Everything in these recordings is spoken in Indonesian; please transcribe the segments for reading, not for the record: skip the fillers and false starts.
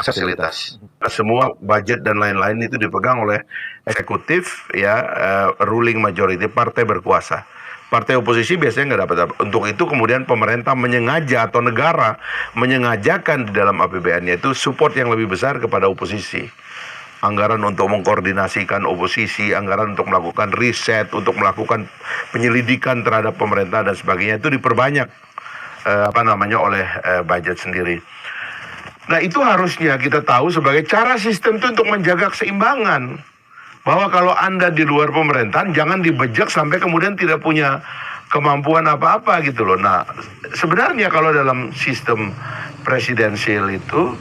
fasilitas. Semua budget dan lain-lain itu dipegang oleh eksekutif, ya, ruling majority, partai berkuasa. Partai oposisi biasanya nggak dapat apa. Untuk itu kemudian pemerintah menyengaja atau negara menyengajakan di dalam APBN-nya itu support yang lebih besar kepada oposisi. Anggaran untuk mengkoordinasikan oposisi, anggaran untuk melakukan riset, untuk melakukan penyelidikan terhadap pemerintah dan sebagainya itu diperbanyak oleh budget sendiri. Nah, itu harusnya kita tahu sebagai cara sistem itu untuk menjaga keseimbangan. Bahwa kalau Anda di luar pemerintahan jangan dibejek sampai kemudian tidak punya kemampuan apa-apa gitu loh. Nah, sebenarnya kalau dalam sistem presidensial itu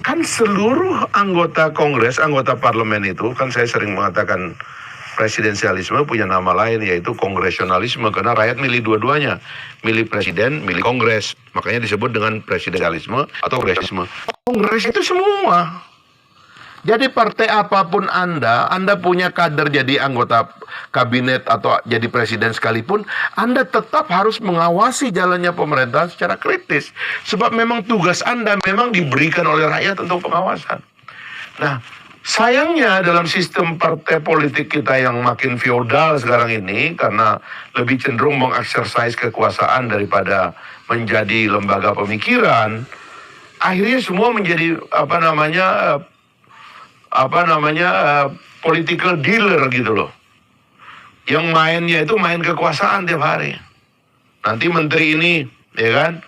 kan seluruh anggota Kongres, anggota parlemen itu, kan saya sering mengatakan presidensialisme punya nama lain yaitu kongresionalisme, karena rakyat milih dua-duanya, milih presiden, milih kongres, makanya disebut dengan presidensialisme atau kongresisme. Kongres itu semua. Jadi partai apapun Anda punya kader jadi anggota kabinet atau jadi presiden sekalipun, Anda tetap harus mengawasi jalannya pemerintahan secara kritis. Sebab memang tugas Anda memang diberikan oleh rakyat untuk pengawasan. Nah, sayangnya dalam sistem partai politik kita yang makin feodal sekarang ini, karena lebih cenderung mengeksersis kekuasaan daripada menjadi lembaga pemikiran, akhirnya semua menjadi political dealer gitu loh. Yang mainnya itu main kekuasaan tiap hari. Nanti menteri ini, ya kan,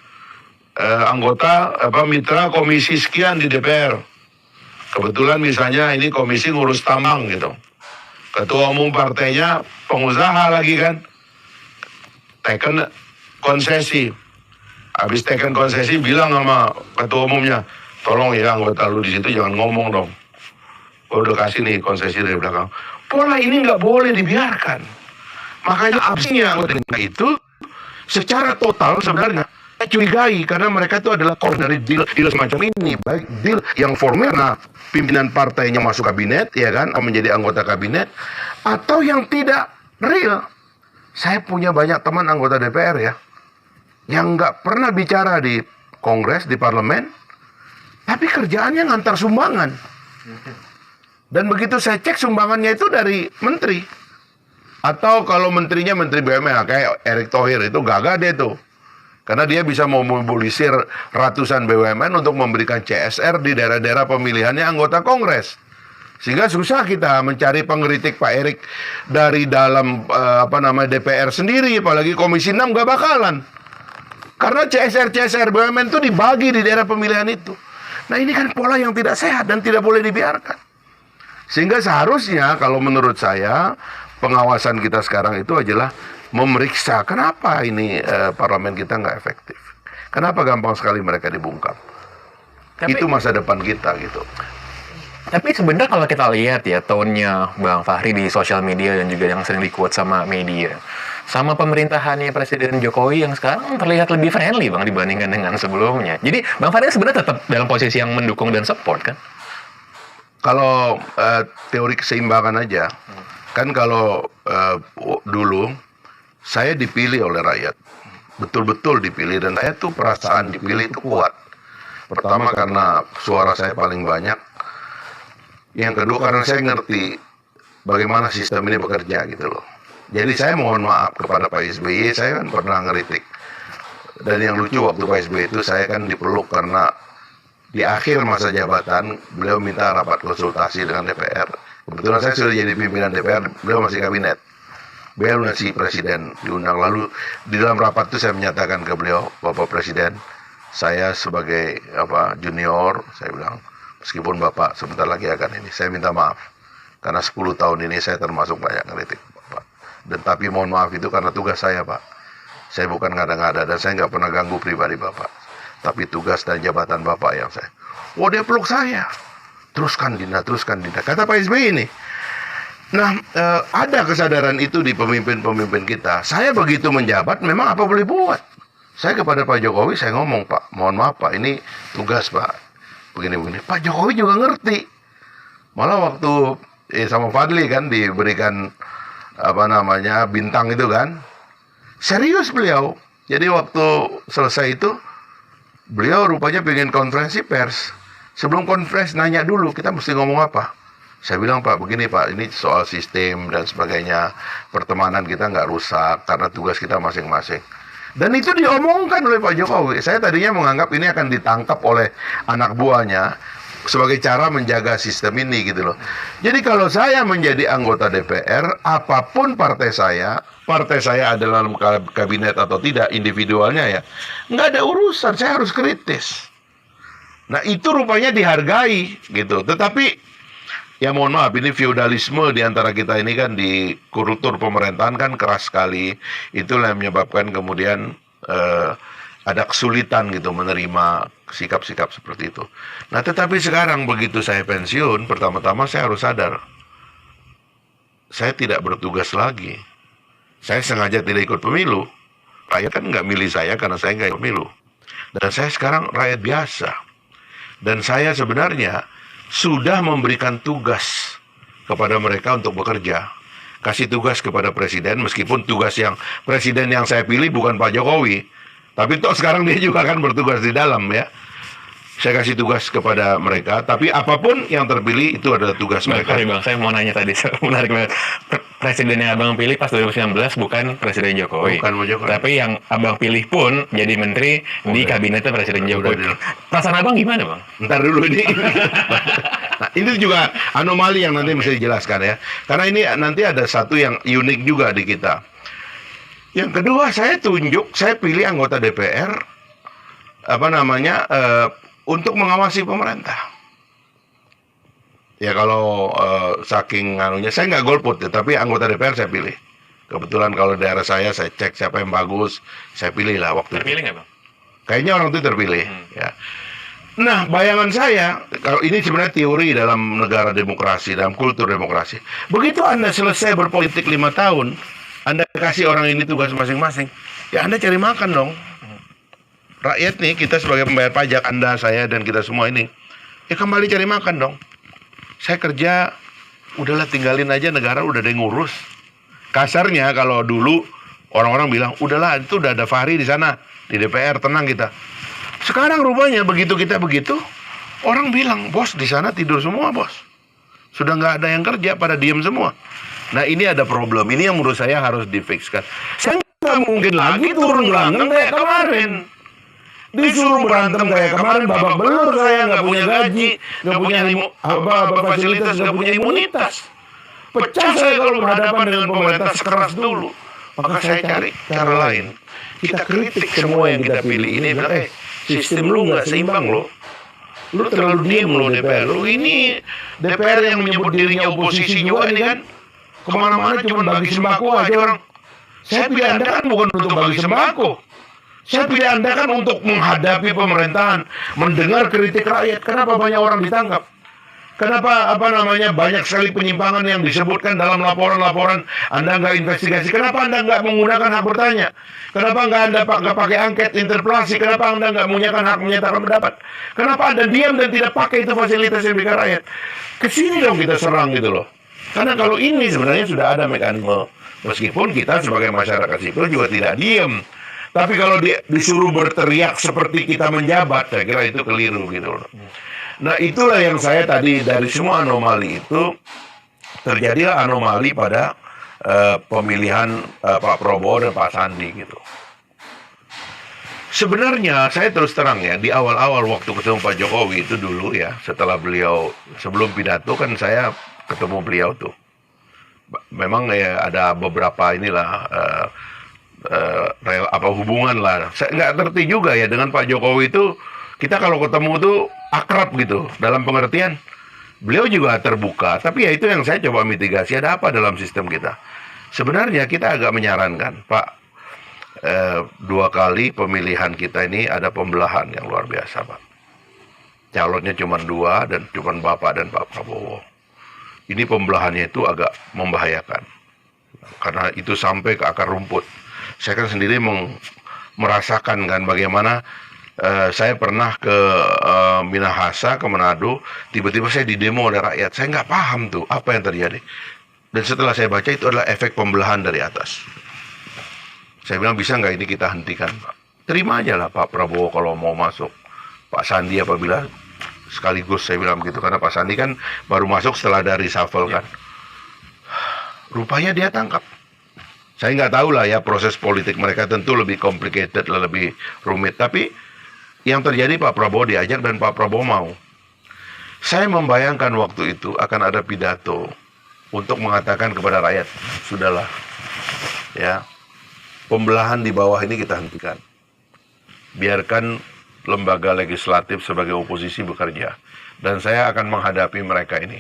anggota mitra komisi sekian di DPR. Kebetulan misalnya ini komisi ngurus tambang gitu. Ketua umum partainya pengusaha lagi kan. Teken konsesi. Habis teken konsesi bilang sama ketua umumnya, tolong ya anggota lu di situ jangan ngomong dong. Gue udah kasih nih konsesi dari belakang. Pola ini nggak boleh dibiarkan. Makanya absennya anggota itu secara total sebenarnya curigai, karena mereka itu adalah korban dari deal semacam ini. Baik deal yang formal, nah pimpinan partainya masuk kabinet, ya kan, menjadi anggota kabinet, atau yang tidak real. Saya punya banyak teman anggota DPR ya, yang nggak pernah bicara di Kongres, di parlemen, tapi kerjaannya ngantar sumbangan. Dan begitu saya cek sumbangannya itu dari menteri. Atau kalau menterinya menteri BUMN kayak Erick Thohir itu gagah deh tuh. Karena dia bisa memobilisir ratusan BUMN untuk memberikan CSR di daerah-daerah pemilihannya anggota Kongres. Sehingga susah kita mencari pengkritik Pak Erick dari dalam DPR sendiri, apalagi Komisi 6 gak bakalan. Karena CSR BUMN itu dibagi di daerah pemilihan itu. Nah, ini kan pola yang tidak sehat dan tidak boleh dibiarkan. Sehingga seharusnya kalau menurut saya pengawasan kita sekarang itu adalah memeriksa kenapa ini parlemen kita nggak efektif. Kenapa gampang sekali mereka dibungkam. Itu masa depan kita gitu. Tapi sebenarnya kalau kita lihat ya tone-nya Bang Fahri di sosial media dan juga yang sering di-quote sama media, sama pemerintahannya Presiden Jokowi yang sekarang terlihat lebih friendly Bang dibandingkan dengan sebelumnya. Jadi Bang Fahri sebenarnya tetap dalam posisi yang mendukung dan support kan? Kalau teori keseimbangan aja, kan kalau dulu saya dipilih oleh rakyat, betul-betul dipilih, dan saya tuh perasaan dipilih itu kuat. Pertama karena suara saya paling banyak, yang kedua karena saya ngerti bagaimana sistem ini bekerja gitu loh. Jadi saya mohon maaf kepada Pak SBY, saya kan pernah ngeritik. Dan yang lucu waktu Pak SBY itu saya kan dipeluk karena di akhir masa jabatan, beliau minta rapat konsultasi dengan DPR. Kebetulan saya sudah jadi pimpinan DPR, beliau masih kabinet. Beliau masih presiden diundang. Lalu di dalam rapat itu saya menyatakan ke beliau, Bapak Presiden, saya sebagai junior, saya bilang, meskipun Bapak sebentar lagi akan ini, saya minta maaf. Karena 10 tahun ini saya termasuk banyak ngeritik Bapak. Dan tapi mohon maaf itu karena tugas saya Pak. Saya bukan ngada-ngada dan saya nggak pernah ganggu pribadi Bapak. Tapi tugas dan jabatan Bapak yang saya. Oh, dia peluk saya. Teruskan Dinda. Kata Pak SBY ini. Nah, ada kesadaran itu di pemimpin-pemimpin kita. Saya begitu menjabat, memang apa boleh buat. Saya kepada Pak Jokowi, saya ngomong, Pak, mohon maaf Pak, ini tugas Pak. Begini-begini. Pak Jokowi juga ngerti. Malah waktu sama Fadli kan diberikan bintang itu kan. Serius beliau. Jadi waktu selesai itu, beliau rupanya pengen konferensi pers. Sebelum konferensi nanya dulu, kita mesti ngomong apa. Saya bilang, Pak, begini Pak, ini soal sistem dan sebagainya. Pertemanan kita nggak rusak karena tugas kita masing-masing. Dan itu diomongkan oleh Pak Jokowi. Saya tadinya menganggap ini akan ditangkap oleh anak buahnya sebagai cara menjaga sistem ini gitu loh. Jadi kalau saya menjadi anggota DPR, apapun partai saya adalah dalam kabinet atau tidak, individualnya ya, nggak ada urusan, saya harus kritis. Nah itu rupanya dihargai gitu. Tetapi ya mohon maaf, ini feudalisme di antara kita ini kan di kultur pemerintahan kan keras sekali. Itulah yang menyebabkan kemudian ada kesulitan gitu menerima sikap-sikap seperti itu. Nah tetapi sekarang begitu saya pensiun, pertama-tama saya harus sadar, saya tidak bertugas lagi. Saya sengaja tidak ikut pemilu. Rakyat kan nggak milih saya karena saya nggak ikut pemilu. Dan saya sekarang rakyat biasa. Dan saya sebenarnya sudah memberikan tugas kepada mereka untuk bekerja. Kasih tugas kepada presiden, meskipun tugas yang presiden yang saya pilih bukan Pak Jokowi. Tapi toh sekarang dia juga akan bertugas di dalam ya. Saya kasih tugas kepada mereka, tapi apapun yang terpilih itu adalah tugas mereka. Bang, saya mau nanya tadi, menarik banget. Presiden yang Abang pilih pas 2019 bukan Presiden Jokowi. Bukan Jokowi. Tapi yang Abang pilih pun jadi menteri di kabinetnya Presiden Jokowi. Perasaan Abang gimana, Bang? Ntar dulu ini. Nah, ini juga anomali yang nanti mesti dijelaskan ya. Karena ini nanti ada satu yang unik juga di kita. Yang kedua, saya pilih anggota DPR untuk mengawasi pemerintah. Ya kalau saking anunya, saya nggak golput ya, tapi anggota DPR saya pilih. Kebetulan kalau daerah saya cek siapa yang bagus, saya pilih lah waktu Terpilih itu. nggak, Bang? Kayaknya orang itu terpilih. Ya. Nah, bayangan saya, kalau ini sebenarnya teori dalam negara demokrasi, dalam kultur demokrasi. Begitu Anda selesai berpolitik 5 tahun, Anda kasih orang ini tugas masing-masing, ya Anda cari makan dong. Rakyat nih, kita sebagai pembayar pajak, Anda, saya, dan kita semua ini, ya kembali cari makan dong. Saya kerja, udahlah tinggalin aja, negara udah ada yang ngurus. Kasarnya kalau dulu orang-orang bilang, udahlah itu udah ada Fahri di sana, di DPR, tenang kita. Sekarang rupanya begitu kita begitu, orang bilang, bos di sana tidur semua bos. Sudah nggak ada yang kerja, pada diem semua. Nah ini ada problem, ini yang menurut saya harus difixkan. Saya nggak mungkin lagi turun berantem kayak kemarin. Disuruh berantem kayak kemarin, babak belur, saya nggak punya gaji, nggak punya fasilitas, nggak punya imunitas. Pecah saya kalau berhadapan dengan pemerintah sekeras dulu. Maka saya cari cara lain. Kita kritik semua yang kita pilih ini, bilang, sistem lu nggak seimbang lo. Lu terlalu diem lo DPR. Lu ini DPR yang menyebut dirinya oposisi juga ini kan. Kemana-mana cuma bagi sembako aja orang. Saya pilih Anda kan bukan untuk bagi sembako. Saya pilih Anda kan untuk menghadapi pemerintahan, mendengar kritik rakyat. Kenapa banyak orang ditangkap? Kenapa banyak sekali penyimpangan yang disebutkan dalam laporan-laporan Anda nggak investigasi? Kenapa Anda nggak menggunakan hak bertanya? Kenapa Anda nggak pakai angket interpelasi? Kenapa Anda nggak menggunakan hak menyatakan pendapat? Kenapa Anda diam dan tidak pakai itu fasilitas yang diberikan rakyat? Kesini dong kita serang gitu loh. Karena kalau ini sebenarnya sudah ada mekanisme. Meskipun kita sebagai masyarakat sipil juga tidak diam. Tapi kalau disuruh berteriak seperti kita menjabat, saya kira itu keliru gitu loh. Nah itulah yang saya tadi dari semua anomali itu, terjadilah anomali pada pemilihan Pak Prabowo dan Pak Sandi gitu. Sebenarnya saya terus terang ya, di awal-awal waktu ketemu Pak Jokowi itu dulu ya, setelah beliau, sebelum pidato kan saya ketemu beliau tuh. Memang ya ada beberapa inilah hubungan lah. Saya nggak ngerti juga ya dengan Pak Jokowi itu, kita kalau ketemu tuh akrab gitu, dalam pengertian beliau juga terbuka. Tapi ya itu yang saya coba mitigasi, ada apa dalam sistem kita. Sebenarnya kita agak menyarankan Pak, 2 kali pemilihan kita ini ada pembelahan yang luar biasa Pak. Calonnya cuma 2 dan cuma Bapak dan Pak Prabowo. Ini pembelahannya itu agak membahayakan karena itu sampai ke akar rumput. Saya kan sendiri merasakan kan bagaimana saya pernah ke Minahasa, ke Manado, tiba-tiba saya didemo oleh rakyat. Saya nggak paham tuh apa yang terjadi. Dan setelah saya baca itu adalah efek pembelahan dari atas. Saya bilang bisa nggak ini kita hentikan Pak? Terima aja lah Pak Prabowo kalau mau masuk. Pak Sandi apabila sekaligus saya bilang begitu, karena Pak Sandi kan baru masuk setelah dari reshuffle kan. Rupanya dia tangkap. Saya nggak tahu lah ya, proses politik mereka tentu lebih complicated, lebih rumit. Tapi yang terjadi Pak Prabowo diajak dan Pak Prabowo mau. Saya membayangkan waktu itu akan ada pidato untuk mengatakan kepada rakyat, sudahlah, ya, pembelahan di bawah ini kita hentikan. Biarkan lembaga legislatif sebagai oposisi bekerja. Dan saya akan menghadapi mereka ini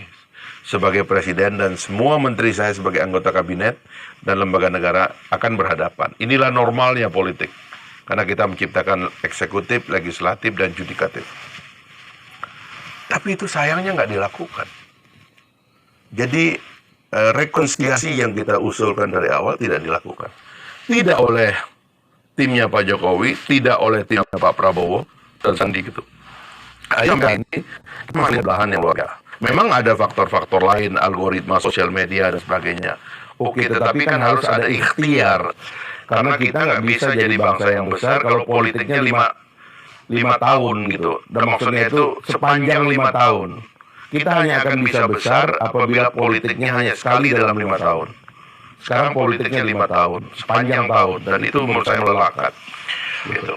sebagai presiden, dan semua menteri saya sebagai anggota kabinet dan lembaga negara akan berhadapan. Inilah normalnya politik. Karena kita menciptakan eksekutif, legislatif, dan judikatif. Tapi itu sayangnya nggak dilakukan. Jadi rekonsiliasi yang kita usulkan dari awal tidak dilakukan. Tidak oleh timnya Pak Jokowi, tidak oleh timnya Pak Prabowo, dan Sandi gitu. Akhirnya ini masih belahan yang luar biasa. Memang ada faktor-faktor lain, algoritma sosial media dan sebagainya. Oke, tetapi kan harus ada ikhtiar. Karena kita nggak bisa jadi bangsa yang besar kalau politiknya lima tahun gitu. Dan maksudnya itu sepanjang 5 tahun. Kita hanya akan bisa besar apabila politiknya hanya sekali dalam 5 tahun. Sekarang politiknya 5 tahun, sepanjang tahun. Dan itu menurut saya melelahkan. Gitu.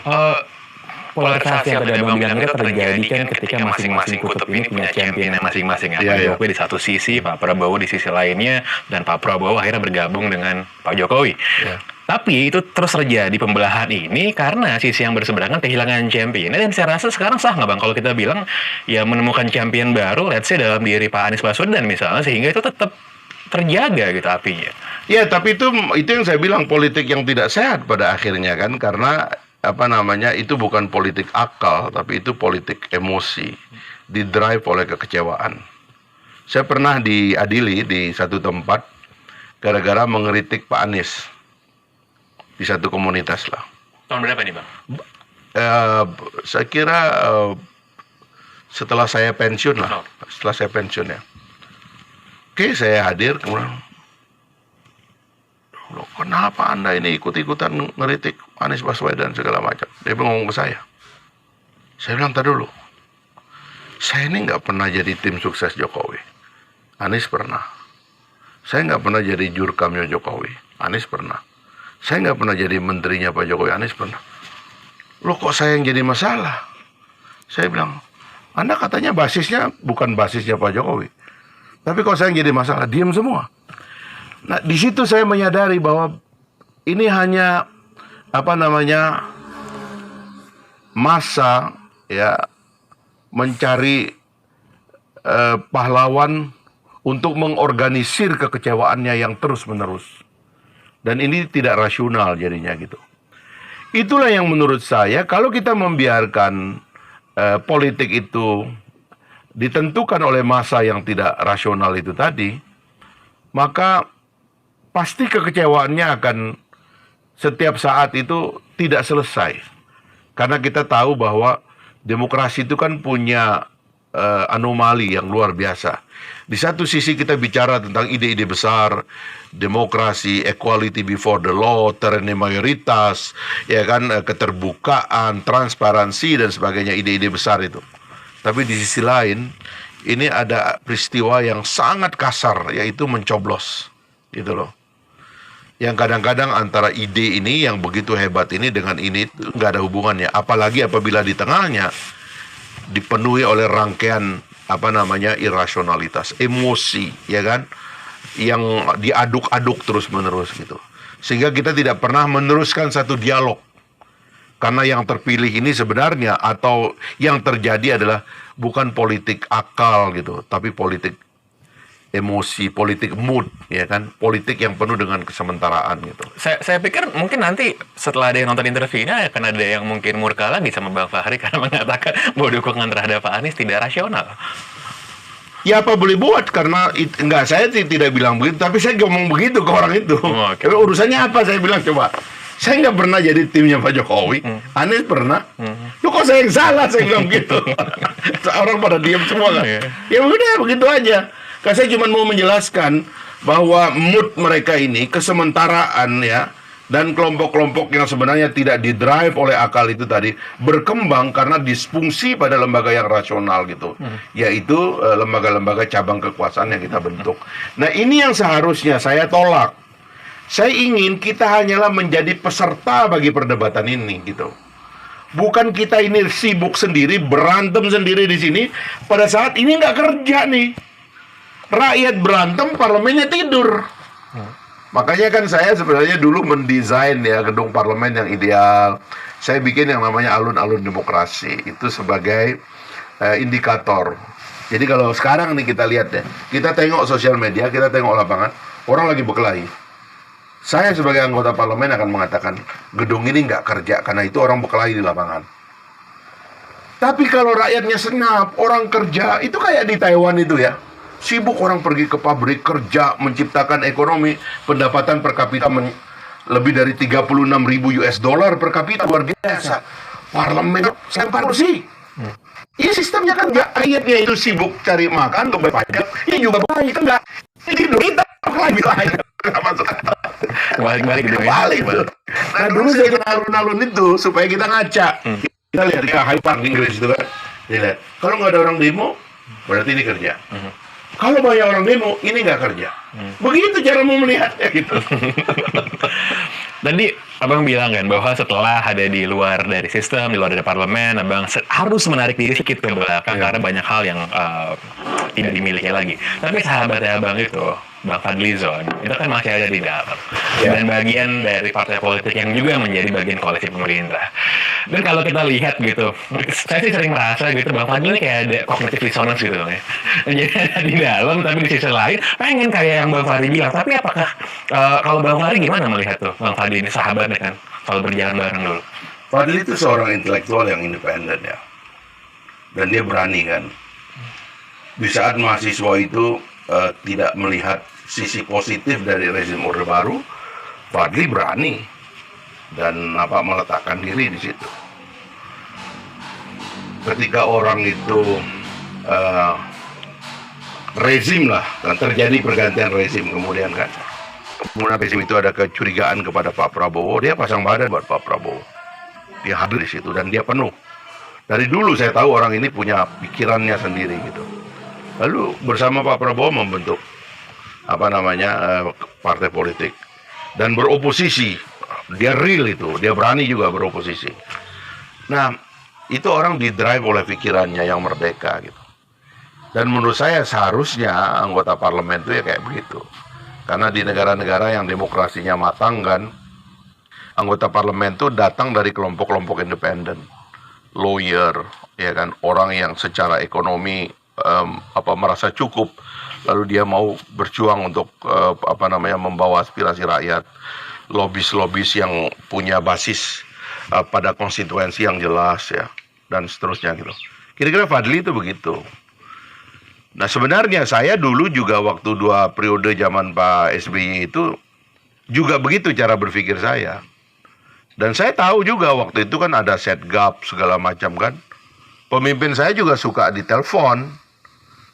Polarisasi yang tadi Abang bilang itu terjadi kan ketika masing-masing kutub ini punya championnya masing-masing. Pak Jokowi di satu sisi, Pak Prabowo di sisi lainnya, dan Pak Prabowo akhirnya bergabung dengan Pak Jokowi. Tapi itu terus terjadi pembelahan ini karena sisi yang berseberangan kehilangan champion. Dan saya rasa sekarang sah nggak Bang kalau kita bilang ya menemukan champion baru, let's say dalam diri Pak Anies Baswedan misalnya, sehingga itu tetap terjaga gitu apinya. Ya, tapi itu yang saya bilang politik yang tidak sehat pada akhirnya kan, karena itu bukan politik akal, tapi itu politik emosi, didrive oleh kekecewaan. Saya pernah diadili di satu tempat gara-gara mengkritik Pak Anies di satu komunitas lah. Tahun berapa nih Bang? Saya kira setelah saya pensiun lah, setelah saya pensiun ya. Oke, saya hadir, kemudian, loh, kenapa Anda ini ikut-ikutan ngeritik Anies Baswedan segala macam? Dia ngomong ke saya. Saya bilang, tadi dulu. Saya ini nggak pernah jadi tim sukses Jokowi. Anies pernah. Saya nggak pernah jadi jurkamnya Jokowi. Anies pernah. Saya nggak pernah jadi menterinya Pak Jokowi. Anies pernah. Loh, kok saya yang jadi masalah? Saya bilang, Anda katanya basisnya bukan basisnya Pak Jokowi. Tapi kok saya yang jadi masalah? Diam semua. Nah, di situ saya menyadari bahwa ini hanya masa ya mencari pahlawan untuk mengorganisir kekecewaannya yang terus-menerus. Dan ini tidak rasional jadinya gitu. Itulah yang menurut saya kalau kita membiarkan politik itu ditentukan oleh masa yang tidak rasional itu tadi, maka pasti kekecewaannya akan setiap saat itu tidak selesai. Karena kita tahu bahwa demokrasi itu kan punya anomali yang luar biasa. Di satu sisi kita bicara tentang ide-ide besar, demokrasi, equality before the law, tyranny mayoritas, ya kan, keterbukaan, transparansi dan sebagainya, ide-ide besar itu. Tapi di sisi lain, ini ada peristiwa yang sangat kasar, yaitu mencoblos, gitu loh. Yang kadang-kadang antara ide ini yang begitu hebat ini dengan ini nggak ada hubungannya. Apalagi apabila di tengahnya dipenuhi oleh rangkaian irasionalitas, emosi, ya kan, yang diaduk-aduk terus-menerus gitu. Sehingga kita tidak pernah meneruskan satu dialog. Karena yang terpilih ini sebenarnya atau yang terjadi adalah bukan politik akal gitu, tapi politik emosi, politik mood, ya kan, politik yang penuh dengan kesementaraan gitu. Saya pikir mungkin nanti setelah ada yang nonton interview ini akan ada yang mungkin murka lagi sama Bang Fahri karena mengatakan bahwa dukungan terhadap Pak Anies tidak rasional. Ya apa boleh buat, karena saya tidak bilang begitu, tapi saya ngomong begitu ke orang itu. Okay. Urusannya apa, saya bilang, coba. Saya nggak pernah jadi timnya Pak Jokowi. Anies pernah. Lu kok saya yang salah, saya bilang gitu. Orang pada diam semua kan. Ya udah begitu aja. Karena saya cuma mau menjelaskan bahwa mood mereka ini kesementaraan ya, Dan kelompok-kelompok yang sebenarnya tidak didrive oleh akal itu tadi berkembang karena disfungsi pada lembaga yang rasional gitu, yaitu lembaga-lembaga cabang kekuasaan yang kita bentuk. Nah, ini yang seharusnya saya tolak. Saya ingin kita hanyalah menjadi peserta bagi perdebatan ini gitu. Bukan kita ini sibuk sendiri, berantem sendiri di sini. Pada saat ini nggak kerja nih. Rakyat berantem, parlemennya tidur. Makanya kan saya sebenarnya dulu mendesain ya gedung parlemen yang ideal. Saya bikin yang namanya alun-alun demokrasi. Itu sebagai indikator. Jadi kalau sekarang nih kita lihat ya, kita tengok sosial media, kita tengok lapangan, orang lagi berkelahi. Saya sebagai anggota parlemen akan mengatakan, gedung ini nggak kerja karena itu orang berkelahi di lapangan. Tapi kalau rakyatnya senap, orang kerja, itu kayak di Taiwan itu ya. Sibuk orang pergi ke pabrik, kerja, menciptakan ekonomi, pendapatan per kapita lebih dari 36.000 US dollar per kapita, luar biasa. Parlemen, lempar kursi. Ini sistemnya kan nggak, rakyatnya itu sibuk cari makan, untuk bayar pajak, ini juga baik, kan nggak. Ini kita lagi masuk Balik gitu ya. balik tuh. Nah dulu saya kena alun-alun itu supaya kita ngaca. Kita lihat ya Hyde Park di Inggris itu kan. Lihat, kalau nggak ada orang demo, berarti ini kerja. Kalau banyak orang demo, ini nggak kerja. Begitu cara mau melihatnya gitu. Tadi Abang bilang kan bahwa setelah ada di luar dari sistem, di luar dari parlemen, Abang harus menarik diri sedikit ke belakang karena banyak hal yang tidak dimiliki lagi. Tapi sahabatnya Abang itu, Bang Fadlizon, itu kan masih ada di dalam. Dan bagian dari partai politik yang juga menjadi bagian koalisi pemerintah. Dan kalau kita lihat gitu, saya sih sering merasa gitu, Bang Fadli ini kayak ada cognitive dissonance gitu ya. Jadi ada di dalam, tapi di sisi lain pengen kayak yang Bang Fadli bilang. Tapi apakah, kalau Bang Fadli gimana melihat tuh, Bang Fadli ini sahabatnya kan, kalau berjalan bareng dulu? Fadli itu seorang intelektual yang independen ya. Dan dia berani kan. Di saat mahasiswa itu tidak melihat sisi positif dari rezim Orde Baru, Fadli berani dan meletakkan diri di situ. Ketika orang itu rezim lah, kan terjadi pergantian rezim kemudian kan. Kemudian rezim itu ada kecurigaan kepada Pak Prabowo, dia pasang badan buat Pak Prabowo. Dia hadir di situ dan dia penuh. Dari dulu saya tahu orang ini punya pikirannya sendiri gitu. Lalu bersama Pak Prabowo membentuk partai politik dan beroposisi. Dia real itu, dia berani juga beroposisi. Nah, itu orang didrive oleh pikirannya yang merdeka gitu. Dan menurut saya seharusnya anggota parlemen itu ya kayak begitu. Karena di negara-negara yang demokrasinya matang kan, anggota parlemen itu datang dari kelompok-kelompok independen, lawyer, ya kan, orang yang secara ekonomi merasa cukup, lalu dia mau berjuang untuk membawa aspirasi rakyat, lobis-lobis yang punya basis pada konstituensi yang jelas ya, dan seterusnya gitu. Kira-kira Fadli itu begitu. Nah sebenarnya saya dulu juga waktu 2 periode zaman Pak SBY itu juga begitu cara berpikir saya. Dan saya tahu juga waktu itu kan ada setgap segala macam kan. Pemimpin saya juga suka ditelepon.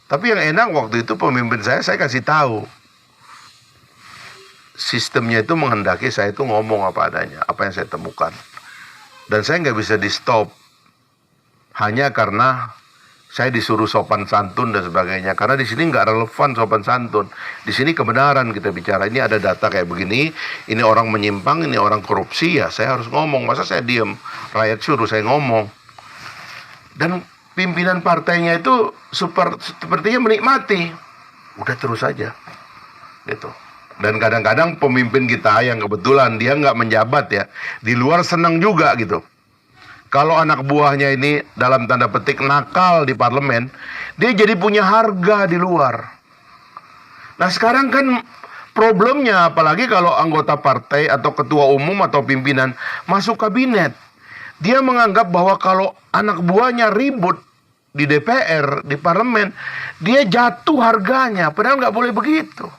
Tapi yang enak waktu itu pemimpin saya kasih tahu. Sistemnya itu menghendaki saya itu ngomong apa adanya, apa yang saya temukan. Dan saya nggak bisa di stop. Hanya karena saya disuruh sopan santun dan sebagainya. Karena di sini nggak relevan sopan santun. Di sini kebenaran kita bicara. Ini ada data kayak begini. Ini orang menyimpang, ini orang korupsi. Ya saya harus ngomong. Masa saya diem? Rakyat suruh saya ngomong. Dan pimpinan partainya itu sepertinya menikmati. Udah terus saja. Gitu. Dan kadang-kadang pemimpin kita yang kebetulan dia nggak menjabat ya. Di luar senang juga gitu. Kalau anak buahnya ini dalam tanda petik nakal di parlemen, dia jadi punya harga di luar. Nah sekarang kan problemnya, apalagi kalau anggota partai atau ketua umum atau pimpinan masuk kabinet, dia menganggap bahwa kalau anak buahnya ribut di DPR, di parlemen, dia jatuh harganya, padahal nggak boleh begitu.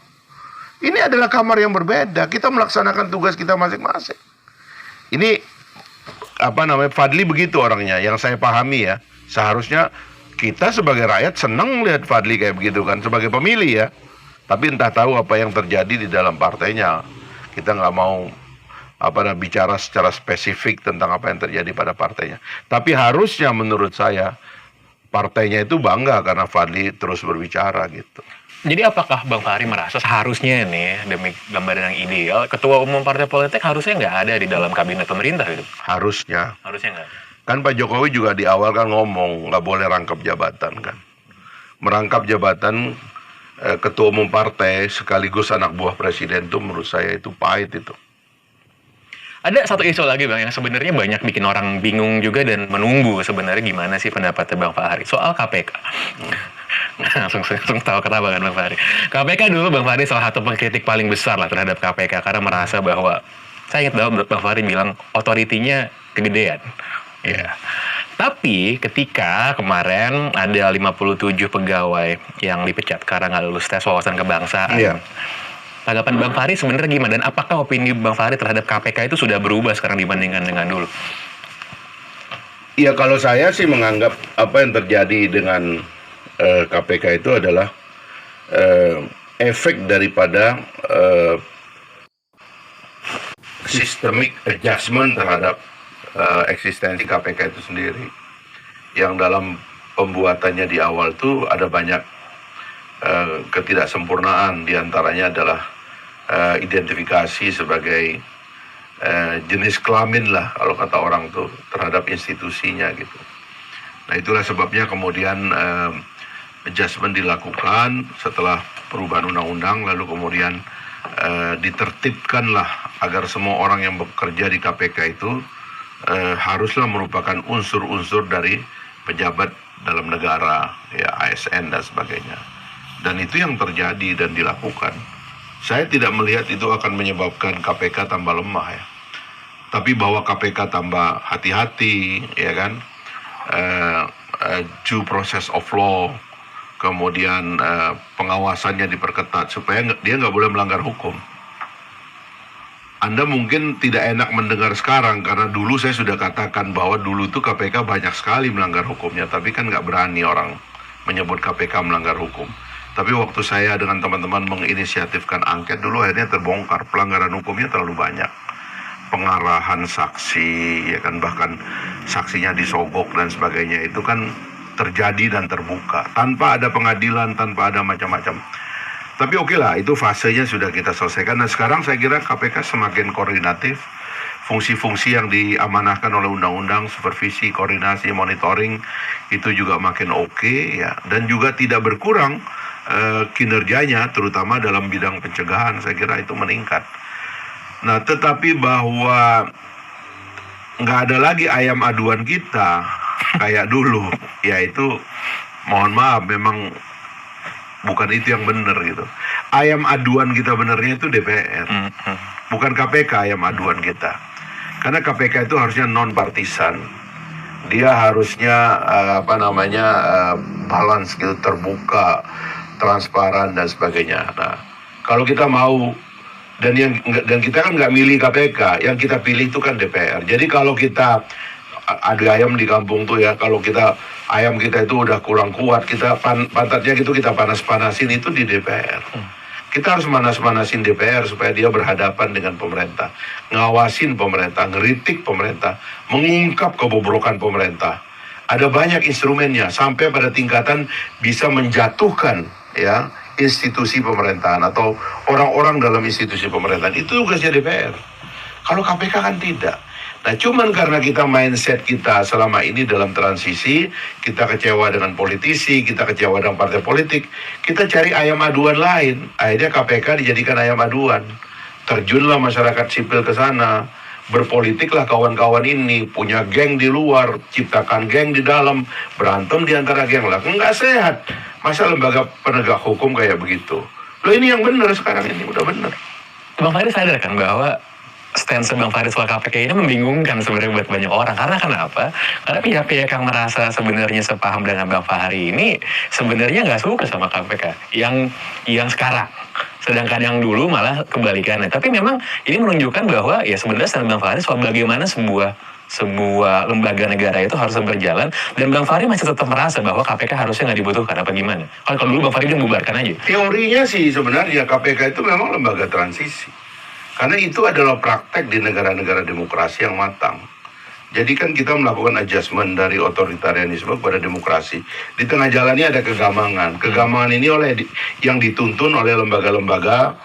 Ini adalah kamar yang berbeda, kita melaksanakan tugas kita masing-masing. Ini Fadli begitu orangnya, yang saya pahami ya. Seharusnya kita sebagai rakyat senang lihat Fadli kayak begitu kan, sebagai pemilih ya. Tapi entah tahu apa yang terjadi di dalam partainya. Kita nggak mau bicara secara spesifik tentang apa yang terjadi pada partainya. Tapi harusnya menurut saya partainya itu bangga karena Fadli terus berbicara gitu. Jadi apakah Bang Fahri merasa seharusnya nih, demi gambaran yang ideal, ketua umum partai politik harusnya nggak ada di dalam kabinet pemerintah gitu? Harusnya. Harusnya nggak. Kan Pak Jokowi juga di awal kan ngomong nggak boleh rangkap jabatan kan. Merangkap jabatan ketua umum partai sekaligus anak buah presiden itu menurut saya itu pahit itu. Ada satu isu lagi Bang yang sebenarnya banyak bikin orang bingung juga dan menunggu sebenarnya gimana sih pendapatnya Bang Fahri soal KPK. langsung tahu kenapa kan Bang Fahri. KPK dulu Bang Fahri salah satu pengkritik paling besar lah terhadap KPK karena merasa bahwa saya ingat Bang Fahri bilang otoritinya kegedean. Ya. Tapi ketika kemarin ada 57 pegawai yang dipecat karena nggak lulus tes wawasan kebangsaan. Iya. Tanggapan Bang Fahri sebenarnya gimana? Dan apakah opini Bang Fahri terhadap KPK itu sudah berubah sekarang dibandingkan dengan dulu? Iya, kalau saya sih menganggap apa yang terjadi dengan KPK itu adalah efek daripada systemic adjustment terhadap eksistensi KPK itu sendiri. Yang dalam pembuatannya di awal itu ada banyak ketidaksempurnaan, diantaranya adalah identifikasi sebagai jenis kelamin lah kalau kata orang tuh terhadap institusinya gitu. Nah itulah sebabnya kemudian adjustment dilakukan setelah perubahan undang-undang, lalu kemudian ditertibkanlah agar semua orang yang bekerja di KPK itu haruslah merupakan unsur-unsur dari pejabat dalam negara, ya ASN dan sebagainya. Dan itu yang terjadi dan dilakukan. Saya tidak melihat itu akan menyebabkan KPK tambah lemah ya. Tapi bahwa KPK tambah hati-hati, ya kan, due process of law, kemudian pengawasannya diperketat supaya dia nggak boleh melanggar hukum. Anda mungkin tidak enak mendengar sekarang karena dulu saya sudah katakan bahwa dulu tuh KPK banyak sekali melanggar hukumnya, tapi kan nggak berani orang menyebut KPK melanggar hukum. Tapi waktu saya dengan teman-teman menginisiatifkan angket dulu akhirnya terbongkar pelanggaran hukumnya terlalu banyak. Pengarahan saksi, ya kan, bahkan saksinya disogok dan sebagainya itu kan terjadi dan terbuka tanpa ada pengadilan, tanpa ada macam-macam. Tapi oke lah, itu fasenya sudah kita selesaikan. Dan sekarang saya kira KPK semakin koordinatif. Fungsi-fungsi yang diamanahkan oleh undang-undang, supervisi, koordinasi, monitoring, itu juga makin oke, ya. Dan juga tidak berkurang kinerjanya, terutama dalam bidang pencegahan, saya kira itu meningkat. Nah, tetapi bahwa nggak ada lagi ayam aduan kita kayak dulu, yaitu mohon maaf, memang bukan itu yang benar gitu. Ayam aduan kita benernya itu DPR, bukan KPK ayam aduan kita. Karena KPK itu harusnya non partisan, dia harusnya balance gitu, terbuka, transparan dan sebagainya. Nah, kalau kita mau dan kita kan nggak milih KPK, yang kita pilih itu kan DPR. Jadi kalau kita ada ayam di kampung tuh ya, kalau ayam kita itu udah kurang kuat, kita pantatnya gitu kita panas-panasin itu di DPR. Kita harus panas-panasin DPR supaya dia berhadapan dengan pemerintah, ngawasin pemerintah, ngeritik pemerintah, mengungkap kebobrokan pemerintah. Ada banyak instrumennya sampai pada tingkatan bisa menjatuhkan ya institusi pemerintahan atau orang-orang dalam institusi pemerintahan. Itu tugasnya DPR. Kalau KPK kan tidak. Nah, cuman karena kita mindset kita selama ini dalam transisi, kita kecewa dengan politisi, kita kecewa dengan partai politik, kita cari ayam aduan lain. Akhirnya KPK dijadikan ayam aduan. Terjunlah masyarakat sipil ke sana, berpolitiklah kawan-kawan ini, punya geng di luar, ciptakan geng di dalam, berantem di antara geng lah. Enggak sehat. Masa lembaga penegak hukum kayak begitu? Loh, ini yang benar sekarang, ini udah benar. Bang Fahri sadar kan bahwa stance Bang Fahri soal KPK ini membingungkan sebenarnya buat banyak orang. Karena kenapa? Karena pihak-pihak yang merasa sebenarnya sepaham dengan Bang Fahri ini sebenarnya nggak suka sama KPK yang sekarang. Sedangkan yang dulu malah kebalikannya. Tapi memang ini menunjukkan bahwa ya sebenarnya stance Bang Fahri soal bagaimana sebuah lembaga negara itu harus berjalan, dan Bang Fahri masih tetap merasa bahwa KPK harusnya nggak dibutuhkan apa gimana? Kalau dulu Bang Fahri udah membubarkan aja. Teorinya sih sebenarnya KPK itu memang lembaga transisi. Karena itu adalah praktek di negara-negara demokrasi yang matang. Jadi kan kita melakukan adjustment dari otoritarianisme kepada demokrasi. Di tengah jalannya ada kegamangan. Kegamangan ini yang dituntun oleh lembaga-lembaga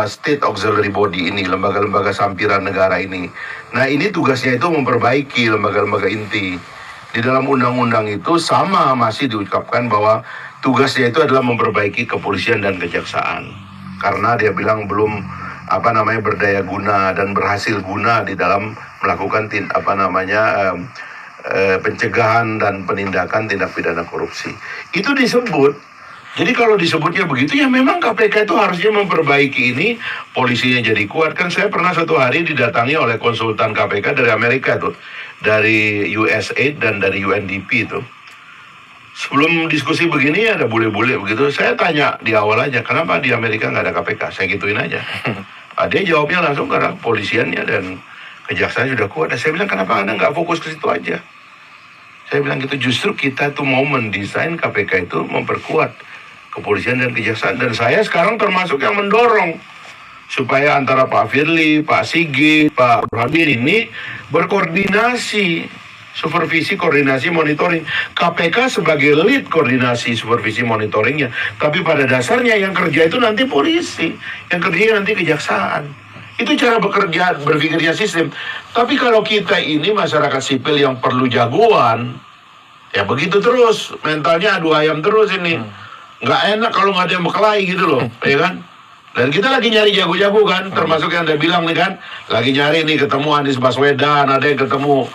state auxiliary body ini, lembaga-lembaga sampiran negara ini. Nah, ini tugasnya itu memperbaiki lembaga-lembaga inti. Di dalam undang-undang itu sama masih diucapkan bahwa tugasnya itu adalah memperbaiki kepolisian dan kejaksaan. Karena dia bilang belum berdaya guna dan berhasil guna di dalam melakukan pencegahan dan penindakan tindak pidana korupsi. Itu disebut. Jadi kalau disebutnya begitu, ya memang KPK itu harusnya memperbaiki ini, polisinya jadi kuat. Kan saya pernah suatu hari didatangi oleh konsultan KPK dari Amerika tuh, dari USAID dan dari UNDP itu. Sebelum diskusi begini ada bule-bule begitu, saya tanya di awal aja, kenapa di Amerika nggak ada KPK? Saya gituin aja. Dia jawabnya langsung karena polisiannya dan kejaksaan sudah kuat. Dan saya bilang, kenapa Anda nggak fokus ke situ aja? Saya bilang gitu, justru kita tuh mau mendesain KPK itu memperkuat kepolisian dan kejaksaan. Dan saya sekarang termasuk yang mendorong supaya antara Pak Firly, Pak Sigit, Pak Burhanuddin ini berkoordinasi, supervisi, koordinasi, monitoring. KPK sebagai lead koordinasi, supervisi, monitoringnya. Tapi pada dasarnya yang kerja itu nanti polisi, yang kerja nanti kejaksaan. Itu cara berpikirnya sistem. Tapi kalau kita ini masyarakat sipil yang perlu jagoan, ya begitu terus, mentalnya adu ayam terus ini. Nggak enak kalau nggak ada yang berkelahi gitu loh, ya kan? Dan kita lagi nyari jago-jago kan, termasuk yang Anda bilang nih kan, lagi nyari nih ketemu Anies Baswedan, ada yang ketemu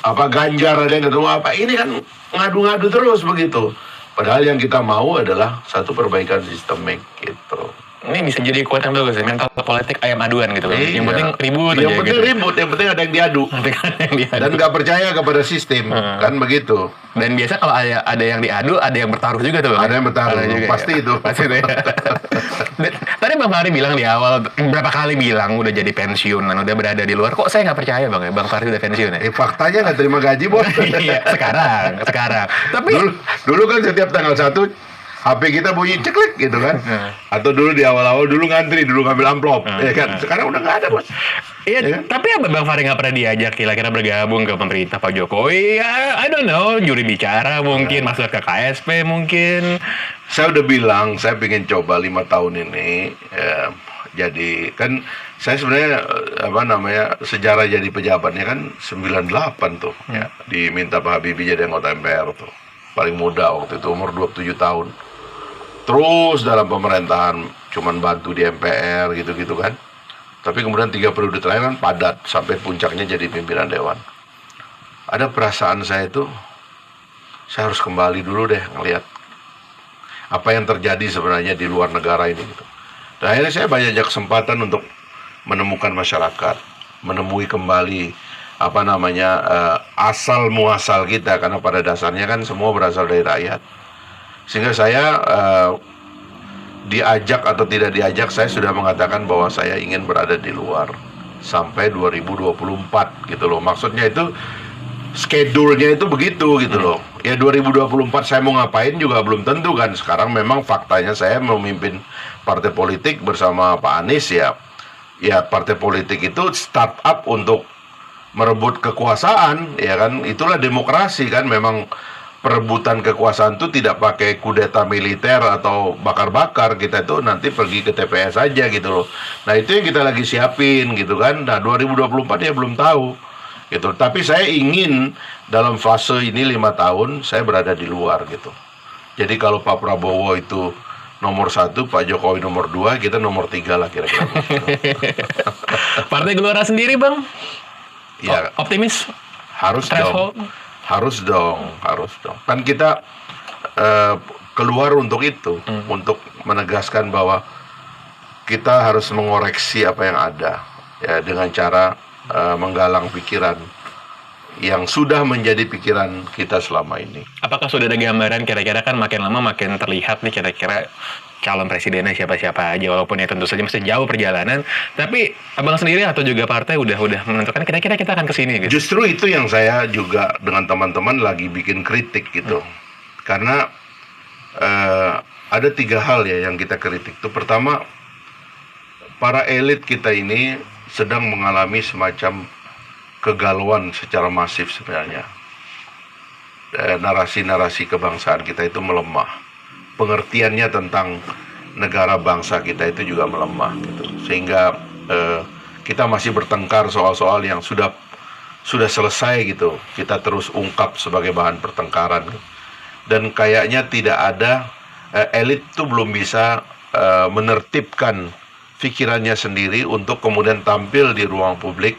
Ganjar, ada yang ketemu apa, ini kan ngadu-ngadu terus begitu. Padahal yang kita mau adalah satu perbaikan sistemik gitu. Ini bisa jadi kuat yang bagus ya, mental politik ayam aduan gitu. Yang penting ribut aja. Yang penting gitu. ribut, yang penting ada yang diadu. Dan nggak percaya kepada sistem, kan begitu. Dan biasa kalau ada yang diadu, ada yang bertaruh juga tuh. Ada yang bertaruh, juga, pasti ya. itu. Pasti itu ya. Tadi Bang Fahri bilang di awal, berapa kali bilang udah jadi pensiun dan udah berada di luar. Kok saya nggak percaya Bang ya, Bang Fahri udah pensiun ya? Faktanya nggak terima gaji, Bos. Iya, sekarang. Tapi dulu kan setiap tanggal 1 HP kita bunyi ceklik gitu kan. Atau dulu di awal-awal dulu ngantri, dulu ngambil amplop, ya kan. Sekarang udah nggak ada, Bos. Iya, Ya kan? tapi apa Bang Fahri nggak pernah diajak kira-kira bergabung ke pemerintah Pak Jokowi? I don't know, juri bicara mungkin, masuk ke KSP mungkin. Saya udah bilang, saya pengen coba 5 tahun ini. Jadi kan saya sebenarnya sejarah jadi pejabatnya kan 98 tuh. Ya, diminta Pak Habibie jadi anggota MPR tuh. Paling muda waktu itu, umur 27 tahun. Terus dalam pemerintahan cuman bantu di MPR gitu-gitu kan. Tapi kemudian 3 periode terakhir kan padat sampai puncaknya jadi pimpinan dewan. Ada perasaan saya itu, saya harus kembali dulu deh ngelihat apa yang terjadi sebenarnya di luar negara ini gitu. Dan akhirnya saya banyak kesempatan untuk menemukan masyarakat, menemui kembali asal muasal kita, karena pada dasarnya kan semua berasal dari rakyat. Sehingga saya diajak atau tidak diajak, saya sudah mengatakan bahwa saya ingin berada di luar sampai 2024 gitu loh. Maksudnya itu schedule-nya itu begitu gitu loh. Ya 2024 saya mau ngapain juga belum tentu kan. Sekarang memang faktanya saya memimpin partai politik bersama Pak Anies ya. Ya partai politik itu startup untuk merebut kekuasaan, ya kan. Itulah demokrasi kan, memang perebutan kekuasaan itu tidak pakai kudeta militer atau bakar-bakar. Kita itu nanti pergi ke TPS aja gitu loh. Nah itu yang kita lagi siapin gitu kan. Nah 2024 ya belum tahu gitu. Tapi saya ingin dalam fase ini 5 tahun saya berada di luar gitu. Jadi kalau Pak Prabowo itu nomor 1, Pak Jokowi nomor 2, kita nomor 3 lah kira-kira. Partai Gelora sendiri Bang? Ya, optimis? Harus Threshold? dong. Harus dong. Kan kita keluar untuk itu, untuk menegaskan bahwa kita harus mengoreksi apa yang ada, ya dengan cara menggalang pikiran yang sudah menjadi pikiran kita selama ini. Apakah sudah ada gambaran kira-kira, kan makin lama makin terlihat nih kira-kira calon presidennya siapa-siapa aja, walaupun ya tentu saja masih jauh perjalanan, tapi abang sendiri atau juga partai udah menentukan kira-kira kita akan kesini gitu? Justru itu yang saya juga dengan teman-teman lagi bikin kritik gitu. Karena ada 3 hal ya yang kita kritik. Itu pertama, para elit kita ini sedang mengalami semacam kegalauan secara masif sebenarnya. Narasi-narasi kebangsaan kita itu melemah. Pengertiannya tentang negara bangsa kita itu juga melemah gitu. Sehingga kita masih bertengkar soal-soal yang sudah selesai gitu. Kita terus ungkap sebagai bahan pertengkaran. Dan kayaknya tidak ada elit itu belum bisa menertibkan pikirannya sendiri untuk kemudian tampil di ruang publik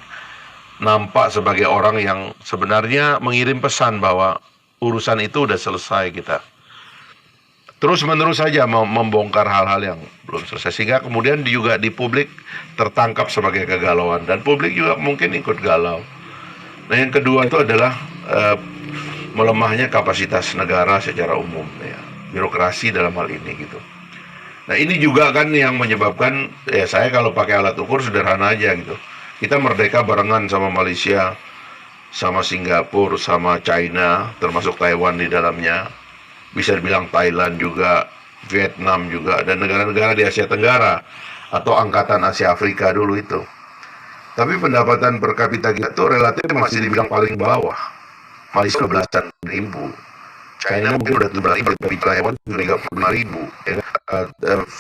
nampak sebagai orang yang sebenarnya mengirim pesan bahwa urusan itu udah selesai kita. Terus menerus saja membongkar hal-hal yang belum selesai sehingga kemudian juga di publik tertangkap sebagai kegalauan dan publik juga mungkin ikut galau. Nah yang kedua itu adalah melemahnya kapasitas negara secara umum ya, birokrasi dalam hal ini gitu. Nah ini juga kan yang menyebabkan ya saya kalau pakai alat ukur sederhana aja gitu. Kita merdeka barengan sama Malaysia, sama Singapura, sama China, termasuk Taiwan di dalamnya. Bisa dibilang Thailand juga, Vietnam juga, dan negara-negara di Asia Tenggara atau Angkatan Asia Afrika dulu itu. Tapi pendapatan per kapita kita tuh relatif masih dibilang paling bawah. Malaysia udah belasan ribu. China mungkin udah 17 ribu, Taiwan sudah 35 ribu.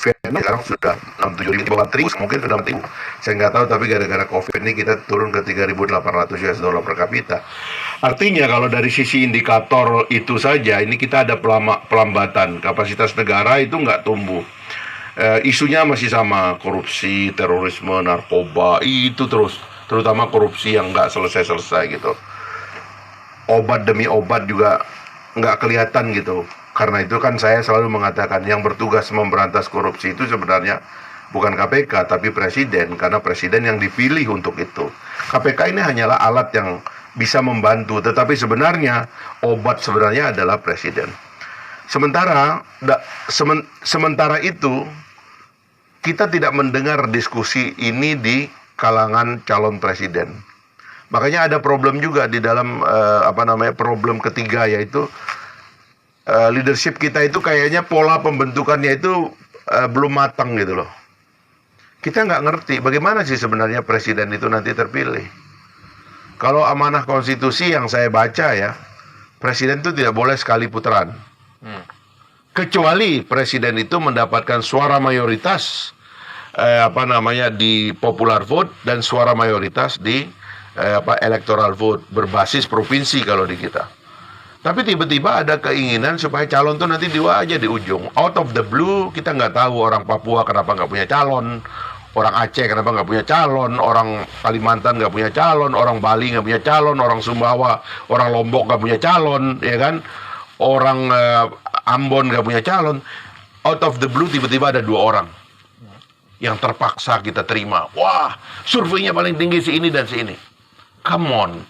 Vietnam sekarang sudah 67 ribu, mungkin sudah 6 ribu. Saya nggak tahu, tapi gara-gara COVID ini kita turun ke 3.800 US dollar per kapita. Artinya kalau dari sisi indikator itu saja, ini kita ada pelambatan. Kapasitas negara itu nggak tumbuh. Isunya masih sama, korupsi, terorisme, narkoba, itu terus. Terutama korupsi yang nggak selesai-selesai gitu. Obat demi obat juga nggak kelihatan gitu. Karena itu kan saya selalu mengatakan yang bertugas memberantas korupsi itu sebenarnya bukan KPK tapi presiden, karena presiden yang dipilih untuk itu. KPK ini hanyalah alat yang bisa membantu, tetapi sebenarnya obat sebenarnya adalah presiden. Sementara itu kita tidak mendengar diskusi ini di kalangan calon presiden. Makanya ada problem juga di dalam problem ketiga, yaitu leadership kita itu kayaknya pola pembentukannya itu belum matang gitu loh. Kita nggak ngerti bagaimana sih sebenarnya presiden itu nanti terpilih. Kalau amanah konstitusi yang saya baca ya, presiden itu tidak boleh sekali putaran. Kecuali presiden itu mendapatkan suara mayoritas di popular vote dan suara mayoritas di electoral vote berbasis provinsi kalau di kita. Tapi tiba-tiba ada keinginan supaya calon tuh nanti dua aja di ujung. Out of the blue, kita nggak tahu orang Papua kenapa nggak punya calon, orang Aceh kenapa nggak punya calon, orang Kalimantan nggak punya calon, orang Bali nggak punya calon, orang Sumbawa, orang Lombok nggak punya calon, ya kan? Orang Ambon nggak punya calon. Out of the blue tiba-tiba ada 2 orang yang terpaksa kita terima. Wah, surveinya paling tinggi si ini dan si ini. Come on,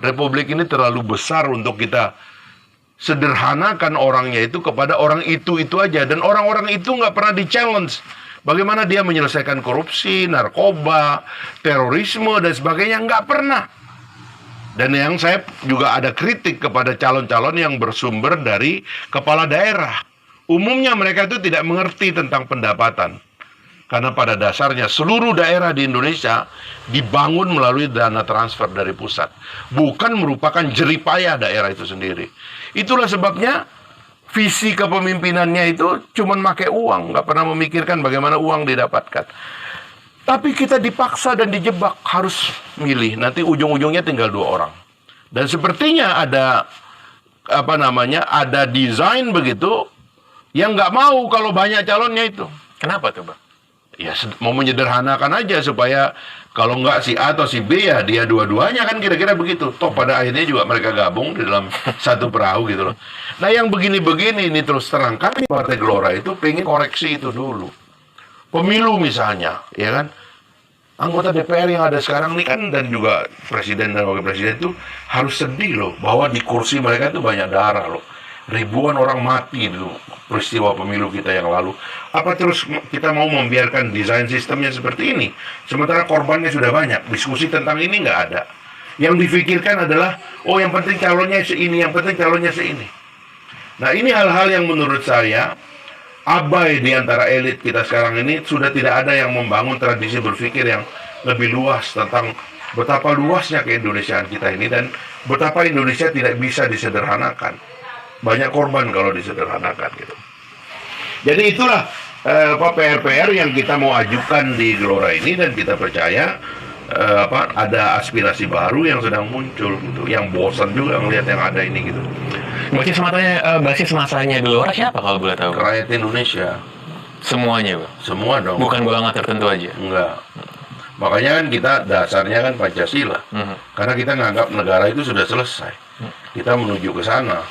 Republik ini terlalu besar untuk kita sederhanakan orangnya itu kepada orang itu aja. Dan orang-orang itu nggak pernah di-challenge. Bagaimana dia menyelesaikan korupsi, narkoba, terorisme, dan sebagainya, nggak pernah. Dan yang saya juga ada kritik kepada calon-calon yang bersumber dari kepala daerah. Umumnya mereka itu tidak mengerti tentang pendapatan. Karena pada dasarnya seluruh daerah di Indonesia dibangun melalui dana transfer dari pusat. Bukan merupakan jeripayah daerah itu sendiri. Itulah sebabnya visi kepemimpinannya itu cuma pakai uang. Nggak pernah memikirkan bagaimana uang didapatkan. Tapi kita dipaksa dan dijebak harus milih. Nanti ujung-ujungnya tinggal 2 orang. Dan sepertinya ada ada desain begitu yang nggak mau kalau banyak calonnya itu. Kenapa tuh, Bang? Ya mau menyederhanakan aja supaya kalau nggak si A atau si B ya dia dua-duanya, kan kira-kira begitu. Toh pada akhirnya juga mereka gabung di dalam satu perahu gitu loh. Nah yang begini-begini ini terus terang, kami Partai Gelora itu pengen koreksi itu dulu. Pemilu misalnya, ya kan? Anggota DPR yang ada sekarang ini kan, dan juga presiden dan wakil presiden itu harus sedih loh bahwa di kursi mereka itu banyak darah loh. Ribuan orang mati dulu peristiwa pemilu kita yang lalu. Apa terus kita mau membiarkan desain sistemnya seperti ini? Sementara korbannya sudah banyak. Diskusi tentang ini nggak ada. Yang difikirkan adalah, oh yang penting calonnya seini, yang penting calonnya seini. Nah ini hal-hal yang menurut saya abai di antara elit kita sekarang ini. Sudah tidak ada yang membangun tradisi berpikir yang lebih luas tentang betapa luasnya keindonesiaan kita ini dan betapa Indonesia tidak bisa disederhanakan. Banyak korban kalau disederhanakan gitu. Jadi itulah PR-PR yang kita mau ajukan di Gelora ini dan kita percaya ada aspirasi baru yang sedang muncul gitu. Yang bosan juga ngelihat yang ada ini gitu. Basis masanya Gelora siapa kalau boleh tahu? Rakyat Indonesia. Semuanya, Bang. Semua dong. Bukan golongan tertentu aja. Enggak. Makanya kan kita dasarnya kan Pancasila. Karena kita nganggap negara itu sudah selesai. Kita menuju ke sana.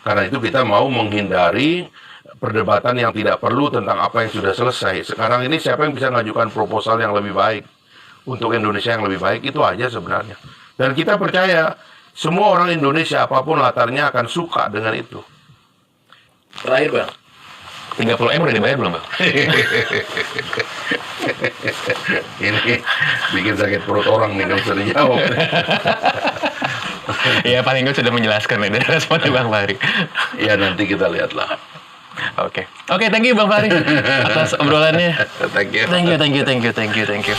Karena itu kita mau menghindari perdebatan yang tidak perlu tentang apa yang sudah selesai. Sekarang ini siapa yang bisa mengajukan proposal yang lebih baik untuk Indonesia yang lebih baik, itu aja sebenarnya. Dan kita percaya semua orang Indonesia apapun latarnya akan suka dengan itu. Terakhir, Bang. 30M udah dibayar belum, Bang? Ini bikin sakit perut orang nih, nggak bisa dijawab. Ya, paling nggak sudah menjelaskan nih dari responnya Bang Fahri. Ya, nanti kita lihatlah. Oke, thank you Bang Fahri atas obrolannya. Thank you. Thank you.